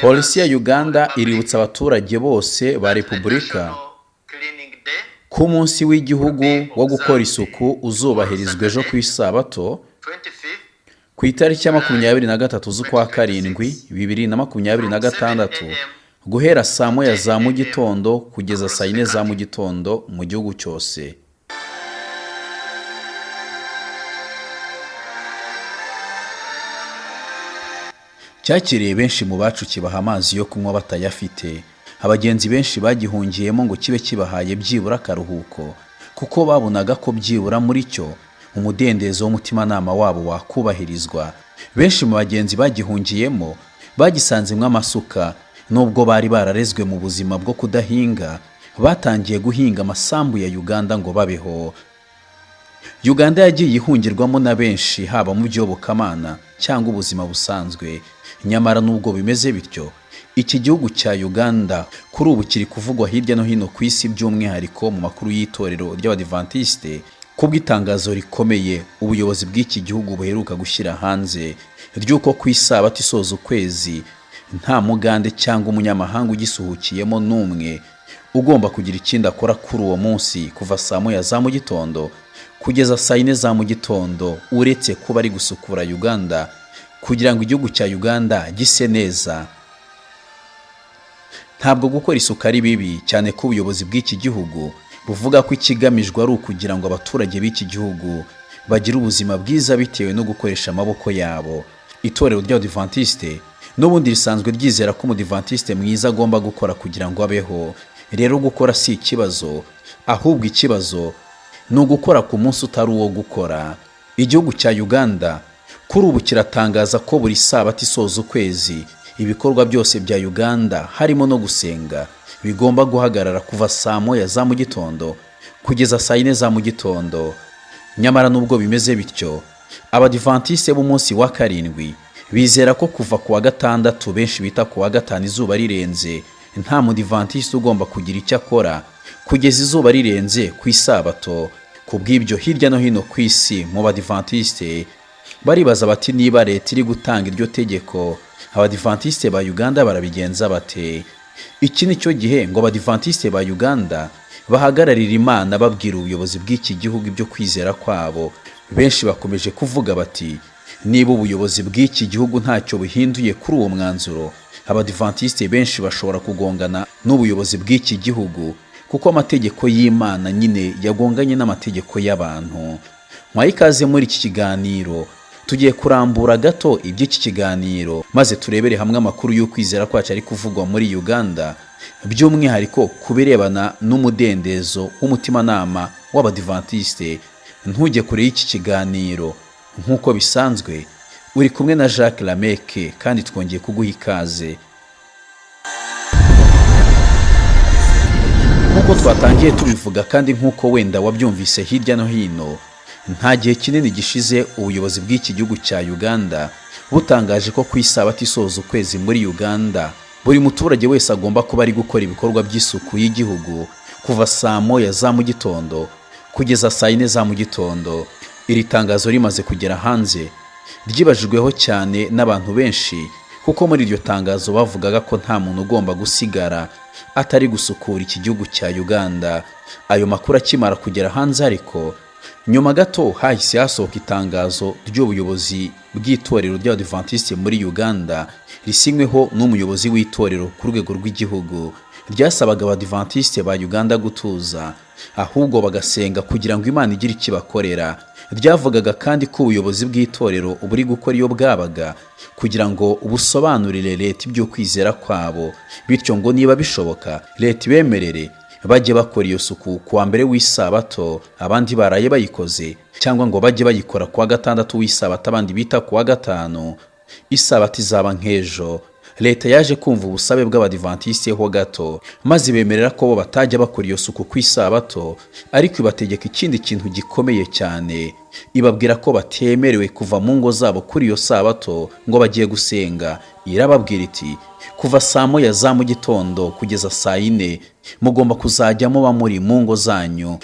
Polisi ya Uganda iributsa abaturage bose ba Repubulika ko umunsi w'igihugu wo gukora isuku uzubahirizwa ejo ku isabato ku itariki ya 23 z'ukwa karindwi 2026 guhera saa moya za mu gitondo kugeza saa 4 za mu gitondo mu gihugu cyose. Cyakiriye benshi mu bacu kibaha amazi yo kunywa batayafite. Abagenzi benshi bagihungiyemo ngo kibe kibahaye byibura karuhuko kuko babonaga ko byibura muri cyo umudendezo w'umutima nama wabo wakubahirizwa. Benshi mu bagenzi bagihungiyemo bagisanzemwe amasuka nubwo bari bararezwe mu buzima bwo kudahinga, batangiye guhinga amasambu ya Uganda ngo babeho. Uganda yagiye ihungirwamo na benshi haba mu byobokamana cyangwa ubuzima busanzwe. Nyamara nubwo bimeze bityo, iki gihugu cya Uganda kuri ubu kiri kuvugwa hirya no hino ku isi by'umwihariko mu makuru y'itorero ry'Abadiventiste kubw'itangazo rikomeye ubuyobozi bw'iki gihugu buheruka gushyira hanze ry'uko ku isabato isoza ukwezi nta mugande cyangwa umunyamahanga ugisuhukiyemo n'umwe ugomba kugira ikindi akora kuri uwo munsi kuva saa moya za mu gitondo kugeza saa 4 za mu gitondo uretse kuba ari gusukura Uganda kugira ngo igihugu cya Uganda gise neza. Ntabwo gukora isuku ari bibi cyane ko ubuyobozi bw'iki gihugu buvuga ko ikigamijwe ari ukugira ngo abaturage b'iki gihugu bagire ubuzima bwiza bitewe no gukoresha amaboko yabo. Itorero ry'Abadiventiste n'ubundi risanzwe ryizera ko umudiventiste mwiza agomba gukora kugira ngo abeho. Rero gukora si ikibazo, ahubwo ikibazo ni ugukora ku munsi utari uwo gukora. Igihugu cya Uganda kuri ubu kiratangaza ko buri sabato isoza ukwezi ibikorwa byose bya Uganda harimo no gusenga bigomba guhagarara kuva saa moya za mu gitondo kugeza saa 4 za mu gitondo. Nyamara nubwo bimeze bityo, Abadiventiste b'umunsi wa karindwi bizera ko kuva ku wa gatandatu benshi bita ku wa gatanu izuba rirenze nta mudiventiste ugomba kugira icyo akora kugeza izuba rirenze ku isabato. Kubw'ibyo hirya no hino ku isi mu Badiventiste baribaza bati niba leta iri gutanga iryo tegeko Abadiventiste ba Uganda barabigenza bate? Iki ni cyo gihe ngo Abadiventiste ba Uganda bahagararira Imana babwira ubuyobozi bw'iki gihugu ibyo kwizera kwabo. Benshi bakomeje kuvuga bati niba ubuyobozi bw'iki gihugu ntacyo buhinduye kuri uwo mwanzuro, Abadiventiste benshi bashobora kugongana n'ubuyobozi bw'iki gihugu kuko amategeko y'Imana nyine yagonganye n'amategeko y'abantu. Mwayikaze muri iki kiganiro tugiye kurambura gato iby'iki kiganiro maze turebere hamwe amakuru y'ukwizera kwacu ari kuvugwa muri Uganda by'umwihariko kubirebana n'umudendezo w'umutima nama w'Abadiventiste. Ntujye kure y'iki kiganiro nk'uko bisanzwe uri kumwe na Jacques Lameke kandi twongeye kuguha ikaze. Nk'uko twatangiye tubivuga kandi nk'uko wenda wabyumvise hirya no hino, nta gihe kinini gishize ubuyobozi bw'iki gihugu cya Uganda butangaje ko ku isabato isoza ukwezi muri Uganda buri muturage wese agomba kuba ari gukora ibikorwa by'isuku y'igihugu kuva saa moya za mu gitondo kugeza saa 4 za mu gitondo. Iri tangazo rimaze kugera hanze ryibajijweho cyane n'abantu benshi kuko muri iryo tangazo bavugaga ko nta muntu ugomba gusigara atari gusukura iki gihugu cya Uganda. Ayo makuru akimara kugera hanze ariko nyuma gato hahise hasohoka itangazo ry'ubuyobozi bw'itorero ry'Abadiventiste muri Uganda risinyweho n'umuyobozi w'itorero ku rwego rw'igihugu. Ryasabaga Abadiventiste ba Uganda gutuza ahubwo bagasenga kugira ngo Imana igire ikibakorera. Ryavugaga kandi ko ubuyobozi bw'itorero uburi gukora iyo bwabaga kugira ngo ubusobanurire leta ibyo kwizera kwabo, bityo ngo niba bishoboka leta ibemerere bajye bakora iyo suku ku wa mbere w'isabato abandi baraye bayikoze, cyangwa ngo bajye bayikora ku wa gatandatu w'isabato abandi bita ku wa gatanu. Isabato izaba nk'ejo. Leta yaje kumva ubusabe bw'Abadiventiste ho gato maze bemerera ko bo batajya bakora iyo suku ku isabato, ariko ibategeka ikindi kintu gikomeye cyane. Ibabwira ko batemerewe kuva mu ngo zabo kuri iyo sabato ngo bagiye gusenga. Irababwira iti kuva saa moya za mu gitondo kugeza saa yine mugomba kuzajya muba muri mu ngo zanyu,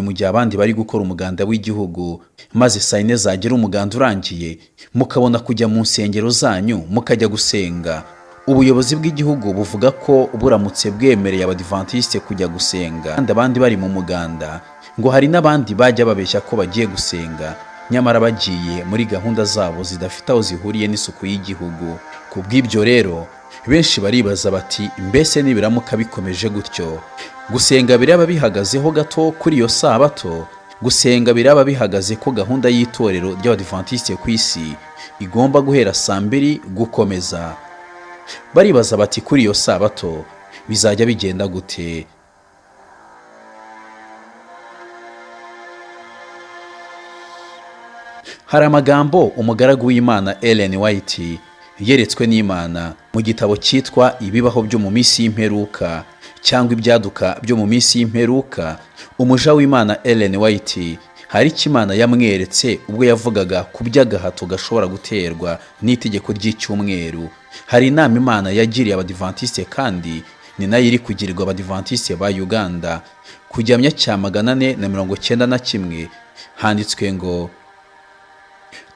mu gihe abandi bari gukora umuganda w'igihugu, maze saa yine zagera umuganda urangiye mukabona kujya mu nsengero zanyu mukajya gusenga. Ubuyobozi bw'igihugu buvuga ko buramutse bwemereye abadivantisite kujya gusenga kandi abandi bari mu muganda, ngo hari n'abandi bajya babeshya ko bagiye gusenga nyamara bagiye muri gahunda zabo zidafite aho zihuriye n'isuku y'igihugu. Ku bw'ibyo rero benshi baribaza bati mbese nibiramuka bikomeje gutyo, gusenga biraba bihagazeho gato kuri iyo sabato, gusenga biraba bihagaze ko gahunda y'itorero ry'abadivantisite ku isi igomba guhera saa 2 gukomeza. Baribaza bati kuri iyo sabato bizajya bigenda gute? Hari amagambo umugaragu w'Imana Ellen White yeretswe n'Imana mu gitabo cyitwa Ibibaho byo mu minsi y'imperuka cyangwa ibyaduka byo mu minsi y'imperuka. Umuja w'Imana Ellen White hari icyo Imana yamweretse ubwo yavugaga ku by'agahato gashobora guterwa n'itegeko ry'icyumweru. Hari inama Imana yagiriye abadivantisite kandi ni nayo iri kugirirwa abadivantisite ba Uganda. Ku gihamya cya 491 handitswe ngo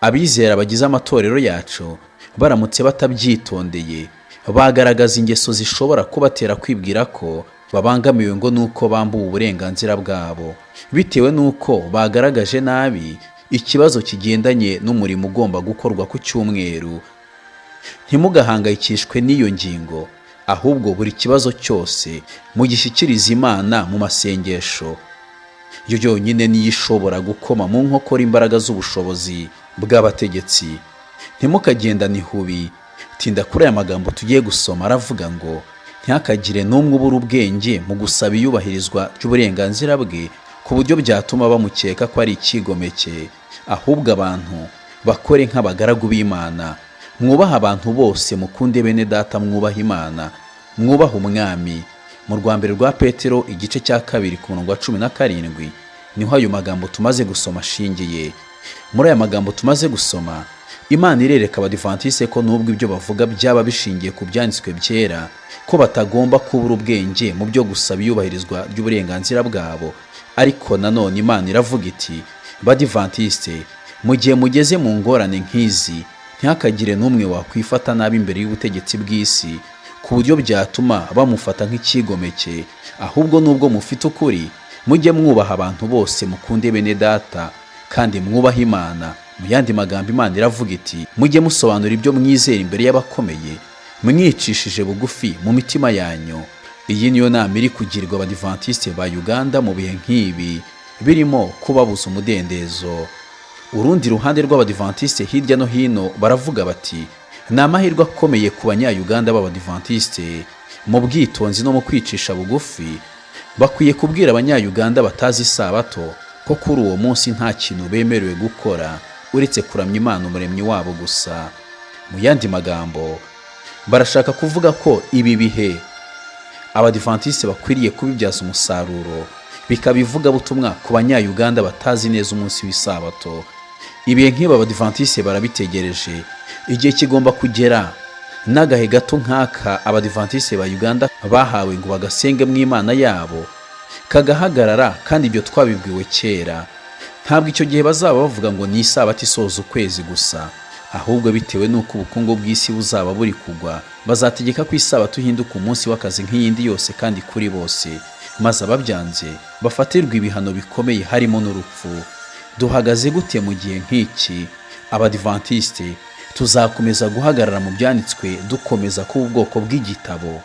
abizera bagize amatorero yacu baramutse batabyitondeye bagaragaza ingeso zishobora kubatera kwibwira ko babangamiwe ngo nuko bambuwe uburenganzira bwabo bitewe nuko bagaragaje nabi ikibazo kigendanye n'umurimo ugomba gukorwa ku cyumweru. Ntimugahangayikishwe n'iyo ngingo, ahubwo buri kibazo cyose mugishyikiriza Imana mu masengesho. Yo yonyine niyo ishobora gukoma mu nkokora imbaraga z'ubushobozi bw'abategetsi. Ntimukagendane ihubi. Tinda kuri aya magambo tugiye gusoma aravuga ngo ntihakagire n'umwe ubura ubwenge mu gusaba iyubahirizwa ry'uburenganzira bwe ku buryo byatuma bamukeka ko ari ikigomeke, ahubwo abantu bakore nk'abagaragu b'Imana. Mwubaha abantu bose, mukunde bene data, mwubaha Imana, mwubaha umwami. Mu rwambere rwa Petero igice cya 2 ku murongo wa 17 niho ayo magambo tumaze gusoma ashingiye. Muri aya magambo tumaze gusoma, Imana irereka abadivantisite ko nubwo ibyo bavuga byaba bishingiye ku byanditswe byera, ko batagomba kubura ubwenge mu byo gusaba iyubahirizwa ry'uburenganzira bwabo. Ariko nanone Imana iravuga iti badivantisite, mu gihe mugeze mu ngorane nk'izi ntihakagire n'umwe wakwifata nabi imbere y'ubutegetsi bw'isi ku buryo byatuma bamufata nk'ikigomeke, ahubwo nubwo mufite ukuri mujye mwubaha abantu bose, mukunde bene data kandi mwubaha Imana. Mu yandi magambo Imana iravuga iti mujye musobanura ibyo mwizera imbere y'abakomeye, mwicishije bugufi mu mitima yanyu. Iyi niyo nama iri kugirirwa abadivantisite ba Uganda mu bihe nk'ibi birimo kubabuza umudendezo. Urundi ruhande rw'abadivantisite hirya no hino baravuga bati ni amahirwe akomeye ku banya-Uganda b'abadivantisite mu bwitonzi no mu kwicisha bugufi. Bakwiye kubwira abanya-Uganda batazi isabato ko kuri uwo munsi nta kintu bemerewe gukora uretse kuramya Imana umuremyi wabo gusa. Mu yandi magambo barashaka kuvuga ko ibi bihe abadivantisite bakwiriye kubibyaza umusaruro, bikabivuga butumwa ku banya-Uganda batazi neza umunsi w'isabato. Ibihe nk'ibi abadivantisite barabitegereje. Igihe kigomba kugera n'agahe gato nk'aka abadivantisite ba Uganda bahawe ngo bagasenge mu Imana yabo kagahagarara, kandi ibyo twabibwiwe kera. Ntabwo icyo gihe bazaba bavuga ngo ni isabato isoza ukwezi gusa, ahubwo bitewe n'uko ubukungu bw'isi buzaba buri kugwa bazategeka ko isabato ihinduka umunsi w'akazi nk'iyindi yose kandi kuri bose, maze ababyanze bafatirwa ibihano bikomeye harimo n'urupfu. Duhagaze gute mu gihe nk'iki? Abadivantisite tuzakomeza guhagarara mu byanditswe dukomeza kuba ubwoko bw'igitabo.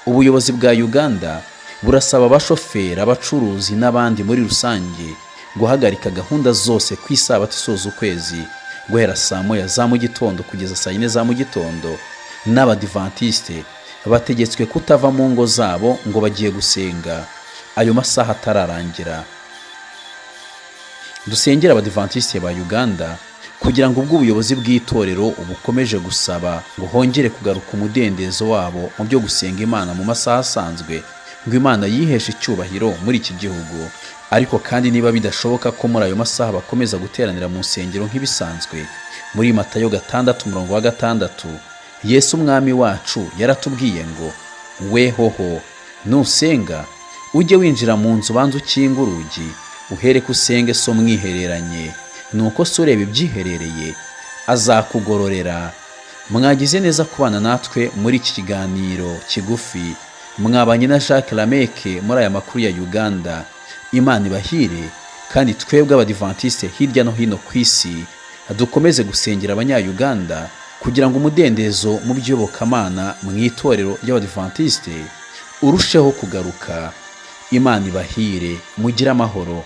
Ubuyobozi bwa Uganda burasaba abashoferi, abacuruzi n'abandi muri rusange guhagarika gahunda zose ku isabato isoza ukwezi guhera saa 1 za mu gitondo kugeza saa 4 za mu gitondo. N'abadivantisite bategetswe kutava mu ngo zabo ngo bagiye gusenga ayo masaha atararangira. Dusengera abadivantisite ba Uganda kugira ngo ubwo ubuyobozi bw'itorero ubukomeje gusaba ngo hongere kugaruka umudendezo wabo mu byo gusenga Imana mu masaha asanzwe, ngo Imana yiheshe icyubahiro muri iki gihugu. Ariko kandi niba bidashoboka ko muri ayo masaha bakomeza guteranira mu nsengero nk'ibisanzwe, muri Matayo 6:6 Yesu umwami wacu yaratubwiye ngo wehoho nusenga ujye winjira mu nzu banza ukinga urugi uhereko usenge so mwihereranye, nuko so ureba ibyiherereye azakugororera. Mwagize neza kubana natwe muri iki kiganiro kigufi. Mwabanye na Jacques Lameke muri aya makuru ya Uganda. Imana ibahire, kandi twebwe abadivantiste hirya no hino ku isi dukomeze gusengera abanya-Uganda kugira ngo umudendezo mu by'iyobokamana mu itorero ry'abadivantiste urusheho kugaruka. Imana ibahire, mugire amahoro.